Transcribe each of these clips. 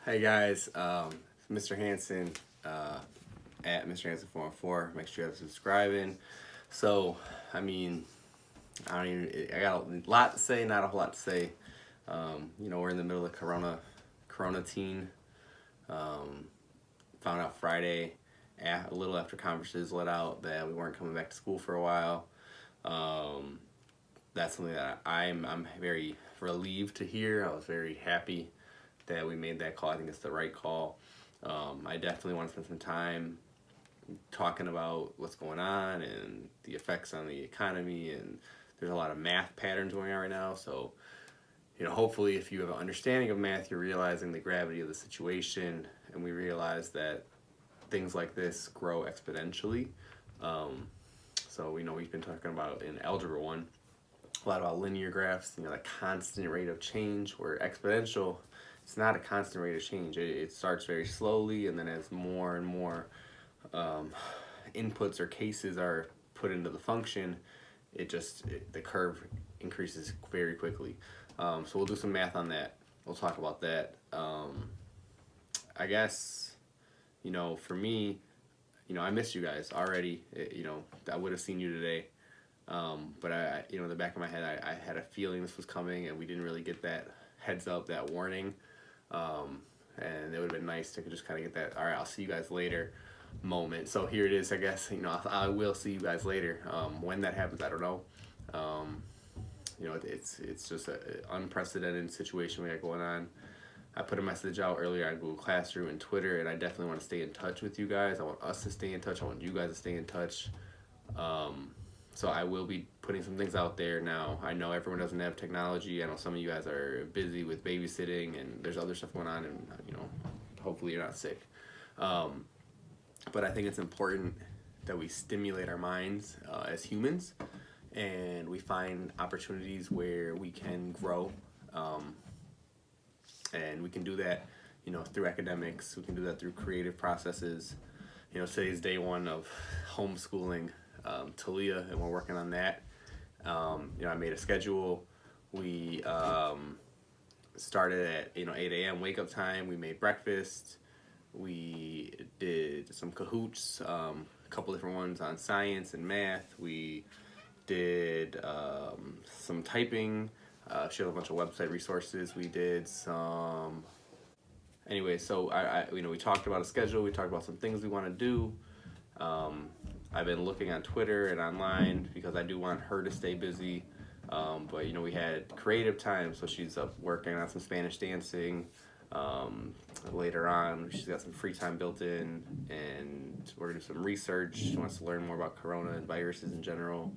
Hey guys, Mr. Hanson at Mr. Hanson 414. Make sure you're subscribing. So, I mean, I got a lot to say, not a whole lot to say. We're in the middle of Corona-tine. Um, Found out Friday, a little after conferences let out, that we weren't coming back to school for a while. Um, that's something that I'm very relieved to hear. I was very happy that we made that call. I think it's the right call. I definitely want to spend some time talking about what's going on and the effects on the economy. And there's a lot of math patterns going on right now. So, hopefully, if you have an understanding of math, you're realizing the gravity of the situation, and we realize that things like this grow exponentially. Um, so, we've been talking about in Algebra 1 a lot about linear graphs, the constant rate of change, where exponential, it's not a constant rate of change. It starts very slowly, and then as more and more um, inputs or cases are put into the function, the curve increases very quickly. So we'll do some math on that. We'll talk about that. I guess, for me, I miss you guys already. I would have seen you today. But in the back of my head, I had a feeling this was coming, and we didn't really get that heads up, that warning. And it would have been nice to just kind of get that, all right, I'll see you guys later moment. So here it is, I guess. I will see you guys later. When that happens, I don't know. It's just an unprecedented situation we got going on. I put a message out earlier on Google Classroom and Twitter, and I definitely want to stay in touch with you guys. I want us to stay in touch. I want you guys to stay in touch. So I will be putting some things out there now. I know everyone doesn't have technology. I know some of you guys are busy with babysitting, and there's other stuff going on, and hopefully you're not sick. But I think it's important that we stimulate our minds as humans, and we find opportunities where we can grow, and we can do that, through academics. We can do that through creative processes. Today's day one of homeschooling Talia, and we're working on that. I made a schedule. We started at 8 a.m. wake up time. We made breakfast. We did some Kahoots, a couple different ones on science and math. We did some typing. She has a bunch of website resources. We did some. Anyway, so we talked about a schedule. We talked about some things we want to do. I've been looking on Twitter and online because I do want her to stay busy. But we had creative time, so she's up working on some Spanish dancing. Later on, she's got some free time built in, and we're gonna do some research. She wants to learn more about corona and viruses in general.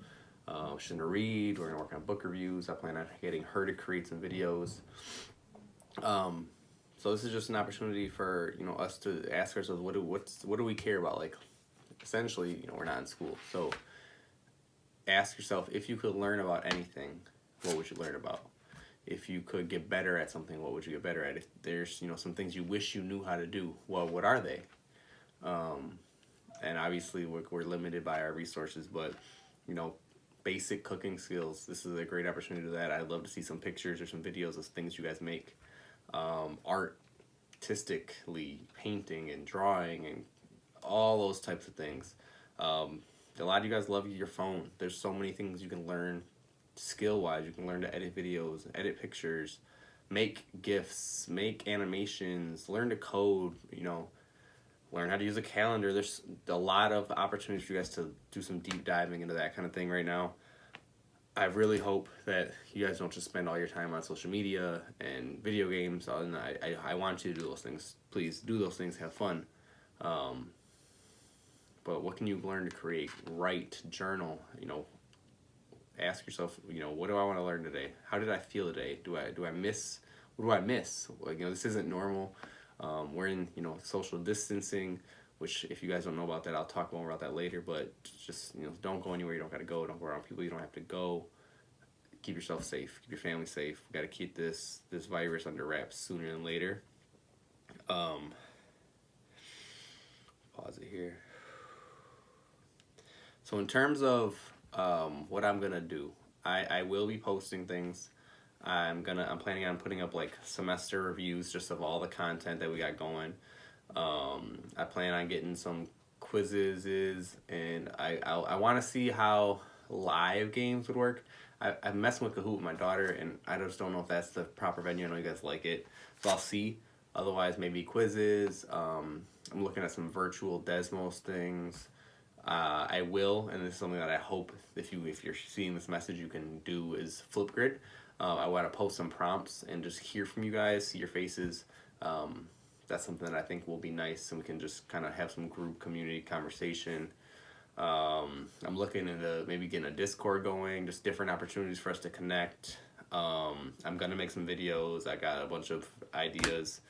She's gonna read. We're gonna work on book reviews. I plan on getting her to create some videos. So this is just an opportunity for us to ask ourselves, what do we care about? Like, essentially, we're not in school, so ask yourself, if you could learn about anything, what would you learn about? If you could get better at something, what would you get better at? If there's some things you wish you knew how to do, well, what are they? And obviously we're limited by our resources, but basic cooking skills, this is a great opportunity to do that. I'd love to see some pictures or some videos of things you guys make. Artistically, painting and drawing and all those types of things. A lot of you guys love your phone. There's so many things you can learn skill-wise. You can learn to edit videos, edit pictures, make GIFs, make animations, learn to code, learn how to use a calendar. There's a lot of opportunities for you guys to do some deep diving into that kind of thing right now. I really hope that you guys don't just spend all your time on social media and video games. And I want you to do those things. Please do those things. Have fun. But what can you learn to create? Write, journal. Ask yourself. What do I want to learn today? How did I feel today? Do I miss? What do I miss? Like, this isn't normal. We're in social distancing, which, if you guys don't know about that, I'll talk more about that later. But just don't go anywhere you don't got to go. Don't go around people you don't have to go. Keep yourself safe. Keep your family safe. We got to keep this virus under wraps sooner than later. Pause it here. So in terms of what I'm gonna do, I will be posting things. I'm planning on putting up like semester reviews just of all the content that we got going. I plan on getting some quizzes, and I want to see how live games would work. I'm messing with Kahoot with my daughter, and I just don't know if that's the proper venue. I know you guys like it, so I'll see. Otherwise, maybe quizzes. I'm looking at some virtual Desmos things. I will, and this is something that I hope if you're seeing this message, you can do is Flipgrid. I want to post some prompts and just hear from you guys, see your faces. That's something that I think will be nice, and we can just kind of have some group community conversation. I'm looking into maybe getting a Discord going, just different opportunities for us to connect. I'm gonna make some videos. I got a bunch of ideas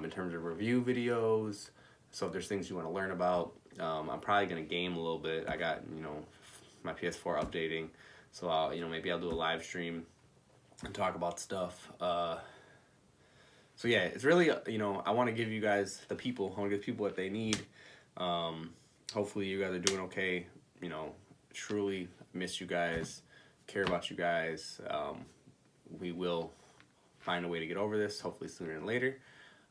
in terms of review videos. So if there's things you want to learn about, I'm probably gonna game a little bit. I got my PS4 updating, so I'll maybe I'll do a live stream and talk about stuff. So yeah, it's really I want to give you guys I want to give people what they need. Hopefully you guys are doing okay. Truly miss you guys, care about you guys. We will find a way to get over this, hopefully sooner than later.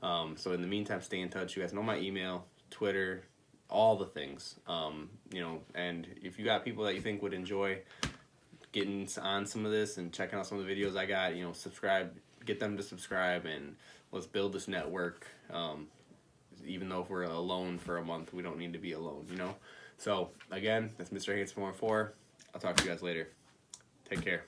So in the meantime, stay in touch. You guys know my email, Twitter, all the things. And if you got people that you think would enjoy getting on some of this and checking out some of the videos I got, subscribe, get them to subscribe, and let's build this network. Even though if we're alone for a month, we don't need to be alone, So again, that's Mr. Hates 414. I'll talk to you guys later. Take care.